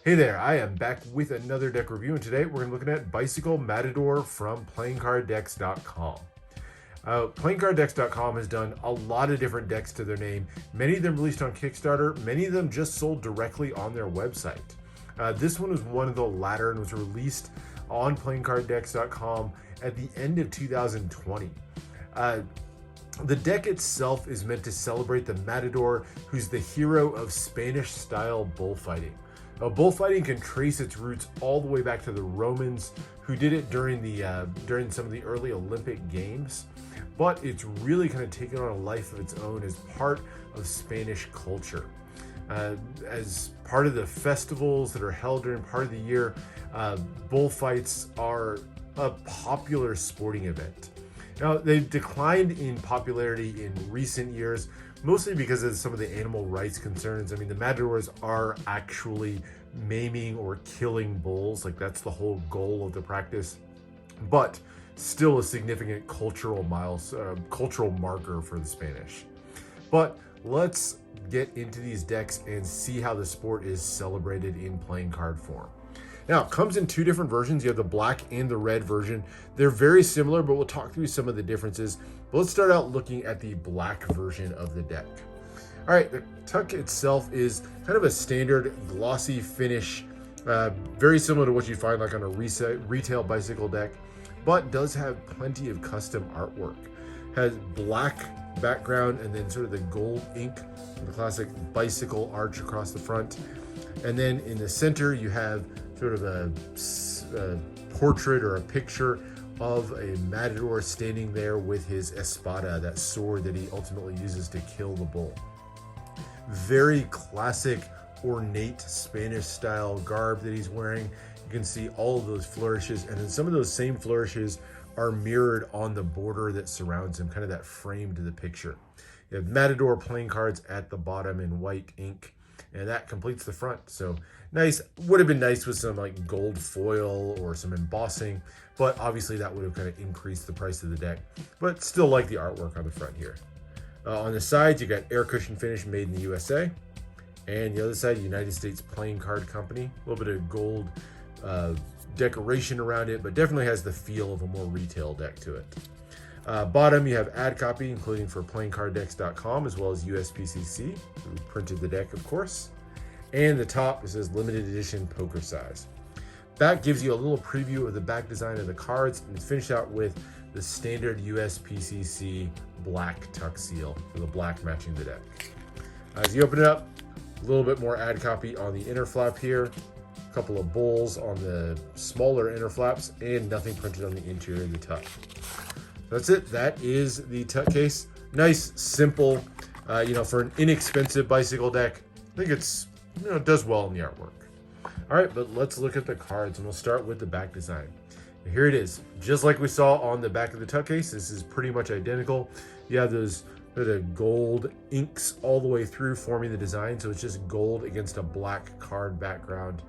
Hey there, I am back with another deck review, and today we're going to be looking at Bicycle Matador from playingcarddex.com. Playingcarddex.com has done a lot of different decks to their name. Many of them released on Kickstarter, many of them just sold directly on their website. This one was one of the latter and was released on playingcarddex.com at the end of 2020. The deck itself is meant to celebrate the Matador, who's the hero of Spanish-style bullfighting. Bullfighting can trace its roots all the way back to the Romans, who did it during some of the early Olympic Games, but it's really kind of taken on a life of its own as part of Spanish culture. As part of the festivals that are held during part of the year, bullfights are a popular sporting event. Now, they've declined in popularity in recent years, mostly because of some of the animal rights concerns. I mean, the Matadors are actually maiming or killing bulls. Like, that's the whole goal of the practice. But still a significant cultural marker for the Spanish. But let's get into these decks and see how the sport is celebrated in playing card form. Now, it comes in two different versions. You have the black and the red version. They're very similar, but we'll talk through some of the differences. But let's start out looking at the black version of the deck. All right, the tuck itself is kind of a standard glossy finish, very similar to what you find like on a retail bicycle deck, but does have plenty of custom artwork. Has black background and then sort of the gold ink, the classic bicycle arch across the front. And then in the center, you have sort of a portrait or a picture of a matador standing there with his espada, that sword that he ultimately uses to kill the bull. Very classic, ornate Spanish-style garb that he's wearing. You can see all of those flourishes, and then some of those same flourishes are mirrored on the border that surrounds him, kind of that frame to the picture. You have Matador playing cards at the bottom in white ink, and that completes the front. So nice. Would have been nice with some like gold foil or some embossing, but obviously that would have kind of increased the price of the deck, but still like the artwork on the front here. On the sides, you got air cushion finish made in the USA, and the other side, United States Playing Card Company. A little bit of gold decoration around it, but definitely has the feel of a more retail deck to it. Bottom, you have ad copy, including for playingcarddex.com, as well as USPCC, who printed the deck, of course. And the top, it says limited edition poker size. Back gives you a little preview of the back design of the cards, and it's finished out with the standard USPCC black tuck seal, for the black matching the deck. As you open it up, a little bit more ad copy on the inner flap here, a couple of bulls on the smaller inner flaps, and nothing printed on the interior of the tuck. That's it. That is the tuck case. Nice, simple, for an inexpensive bicycle deck. I think it's, it does well in the artwork. All right, but let's look at the cards, and we'll start with the back design. Here it is. Just like we saw on the back of the tuck case, this is pretty much identical. You have those gold inks all the way through forming the design, so it's just gold against a black card background,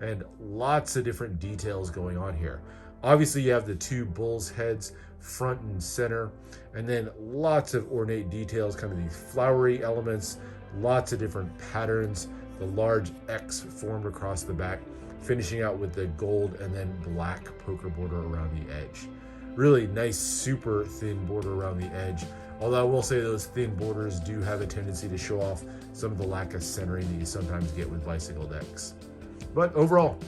and lots of different details going on here. Obviously, you have the two bulls' heads front and center, and then lots of ornate details, kind of these flowery elements, lots of different patterns, the large X formed across the back, finishing out with the gold and then black poker border around the edge. Really nice, super thin border around the edge, although I will say those thin borders do have a tendency to show off some of the lack of centering that you sometimes get with bicycle decks. But overall,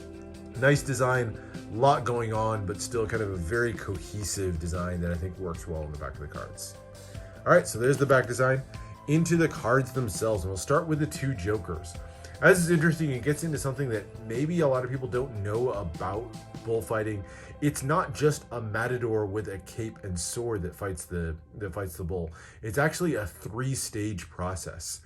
nice design, a lot going on, but still kind of a very cohesive design that I think works well on the back of the cards. All right, so there's the back design. Into the cards themselves, and we'll start with the two jokers. As is interesting, it gets into something that maybe a lot of people don't know about bullfighting. It's not just a matador with a cape and sword that fights the bull. It's actually a three-stage process.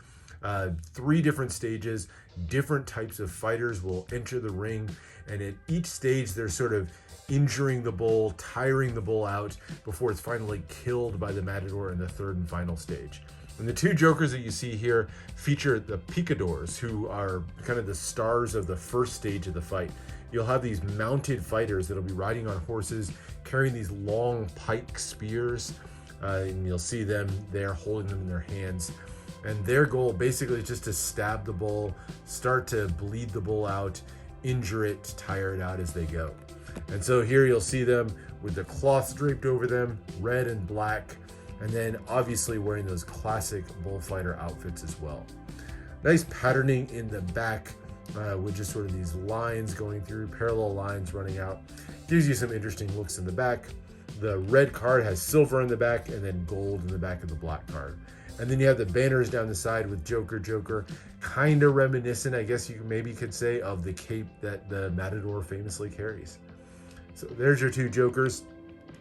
3 different stages, different types of fighters will enter the ring, and at each stage they're sort of injuring the bull, tiring the bull out before it's finally killed by the matador in the third and final stage. And the two jokers that you see here feature the picadors, who are kind of the stars of the first stage of the fight. You'll have these mounted fighters that'll be riding on horses, carrying these long pike spears, and you'll see them there holding them in their hands. And their goal basically is just to stab the bull, start to bleed the bull out, injure it, tire it out as they go. And so here you'll see them with the cloth draped over them, red and black, and then obviously wearing those classic bullfighter outfits as well. Nice patterning in the back with just sort of these lines going through, parallel lines running out. Gives you some interesting looks in the back. The red card has silver in the back and then gold in the back of the black card. And then you have the banners down the side with Joker, Joker, kind of reminiscent, I guess you maybe could say, of the cape that the Matador famously carries. So there's your two Jokers.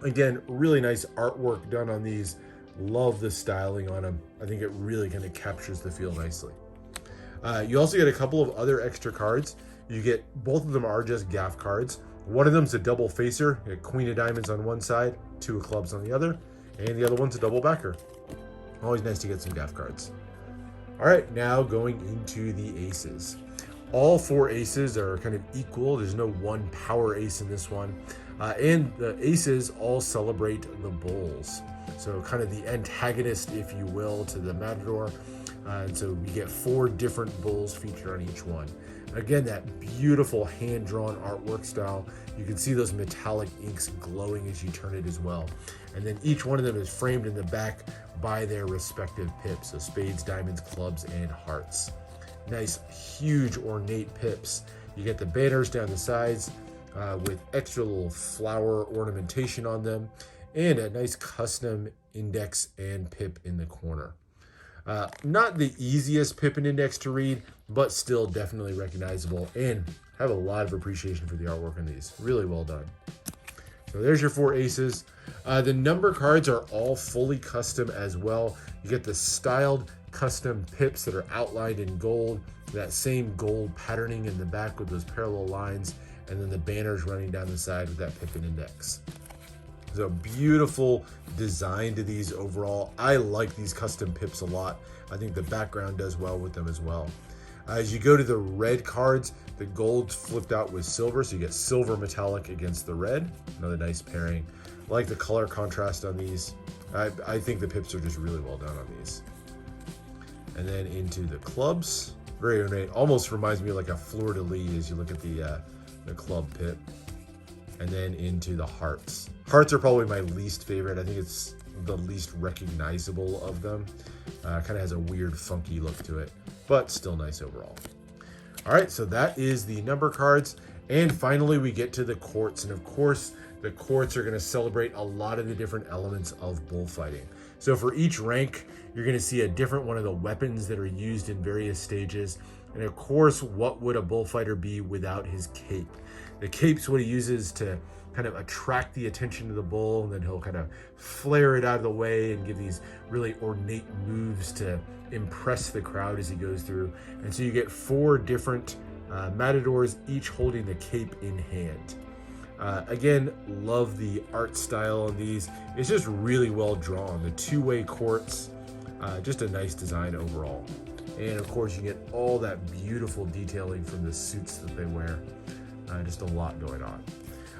Again, really nice artwork done on these. Love the styling on them. I think it really kind of captures the feel nicely. You also get a couple of other extra cards. You get, both of them are just gaff cards. One of them's a double facer, a queen of diamonds on one side, two of clubs on the other, and the other one's a double backer. Always nice to get some gaff cards. All right, now going into the aces. All four aces are kind of equal. There's no one power ace in this one. And the aces all celebrate the bulls. So kind of the antagonist, if you will, to the Matador. And so you get four different bulls featured on each one. Again, that beautiful hand-drawn artwork style. You can see those metallic inks glowing as you turn it as well. And then each one of them is framed in the back by their respective pips. So spades, diamonds, clubs, and hearts. Nice, huge, ornate pips. You get the banners down the sides with extra little flower ornamentation on them, and a nice custom index and pip in the corner. Not the easiest pip and index to read, but still definitely recognizable, and have a lot of appreciation for the artwork on these. Really well done. So there's your four aces. The number cards are all fully custom as well. You get the styled custom pips that are outlined in gold, that same gold patterning in the back with those parallel lines, and then the banners running down the side with that pip and index. So beautiful design to these overall. I like these custom pips a lot. I think the background does well with them as well. As you go to the red cards, the gold's flipped out with silver, so you get silver metallic against the red. Another nice pairing. I like the color contrast on these. I think the pips are just really well done on these. And then into the clubs. Very ornate. Almost reminds me of like a fleur-de-lis as you look at the club pip. And then into the hearts. Hearts are probably my least favorite. I think it's the least recognizable of them. Kind of has a weird, funky look to it, but still nice overall. All right, so that is the number cards. And finally, we get to the courts. And of course, the courts are going to celebrate a lot of the different elements of bullfighting. So for each rank, you're going to see a different one of the weapons that are used in various stages. And of course, what would a bullfighter be without his cape? The cape's what he uses to kind of attract the attention of the bull, and then he'll kind of flare it out of the way and give these really ornate moves to impress the crowd as he goes through. And so you get four different matadors, each holding the cape in hand. Again, love the art style on these. It's just really well drawn. The two-way courts, just a nice design overall. And of course, you get all that beautiful detailing from the suits that they wear. Just a lot going on.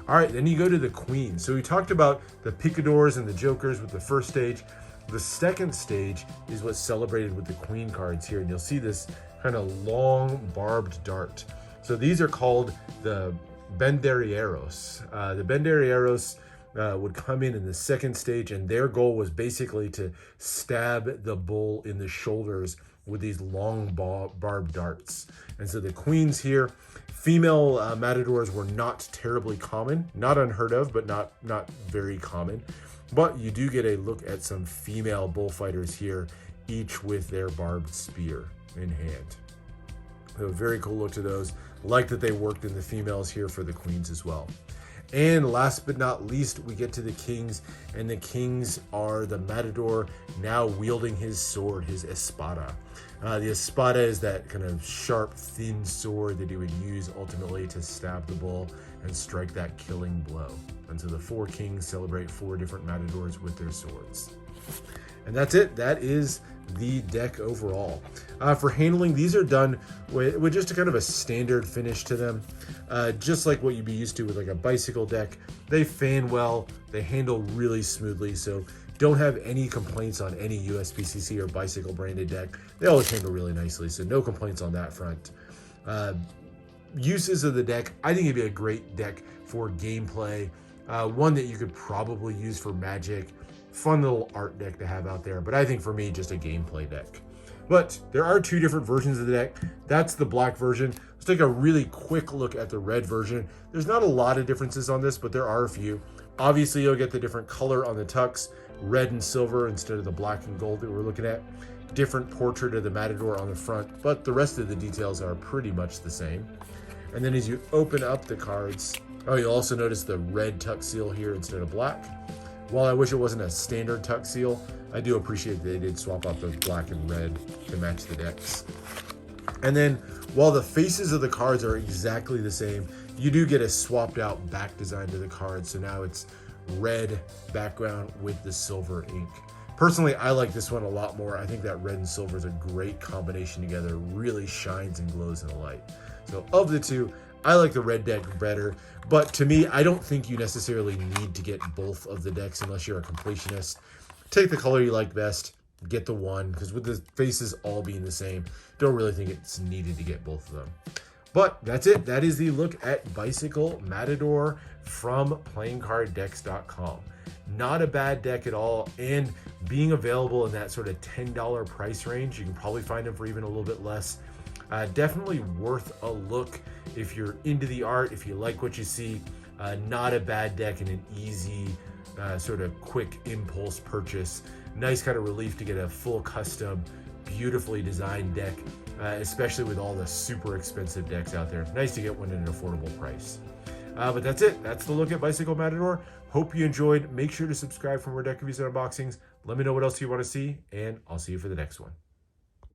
All right, then you go to the queens. So we talked about the picadors and the jokers with the first stage. The second stage is what's celebrated with the queen cards here. And you'll see this kind of long barbed dart. So these are called the banderilleros. The banderilleros would come in the second stage, and their goal was basically to stab the bull in the shoulders with these long barbed darts. And so the queens here, female matadors were not terribly common, not unheard of, but not very common. But you do get a look at some female bullfighters here, each with their barbed spear in hand. So very cool look to those. Like that they worked in the females here for the queens as well. And last but not least, we get to the kings, and the kings are the matador now wielding his sword, his espada. The espada is that kind of sharp, thin sword that he would use ultimately to stab the bull and strike that killing blow. And so the four kings celebrate four different matadors with their swords. And that's it. That is the deck overall. For handling, these are done with just a kind of a standard finish to them. Just like what you'd be used to with like a bicycle deck. They fan well, they handle really smoothly, so don't have any complaints on any USPCC or bicycle branded deck. They always handle really nicely, so no complaints on that front. uses of the deck, I think it'd be a great deck for gameplay. One that you could probably use for Magic. Fun little art deck to have out there, but I think for me, just a gameplay deck. But there are two different versions of the deck. That's the black version. Let's take a really quick look at the red version. There's not a lot of differences on this, but there are a few. Obviously, you'll get the different color on the tucks, red and silver instead of the black and gold that we're looking at. Different portrait of the Matador on the front, but the rest of the details are pretty much the same. And then as you open up the cards, you'll also notice the red tuck seal here instead of black. While I wish it wasn't a standard tuck seal, I do appreciate that they did swap out the black and red to match the decks. And then while the faces of the cards are exactly the same, you do get a swapped out back design to the card. So now it's red background with the silver ink. Personally, I like this one a lot more. I think that red and silver is a great combination together. Really shines and glows in the light. So of the two, I like the red deck better. But to me, I don't think you necessarily need to get both of the decks unless you're a completionist. Take the color you like best, get the one, because with the faces all being the same, don't really think it's needed to get both of them. But that's it. That is the look at Bicycle Matador from playingcarddecks.com. Not a bad deck at all, and being available in that sort of $10 price range, you can probably find them for even a little bit less. Definitely worth a look if you're into the art, if you like what you see. Not a bad deck and an easy sort of quick impulse purchase. Nice kind of relief to get a full custom, beautifully designed deck, especially with all the super expensive decks out there. Nice to get one at an affordable price. But that's it. That's the look at Bicycle Matador. Hope you enjoyed. Make sure to subscribe for more deck reviews and unboxings. Let me know what else you want to see, and I'll see you for the next one.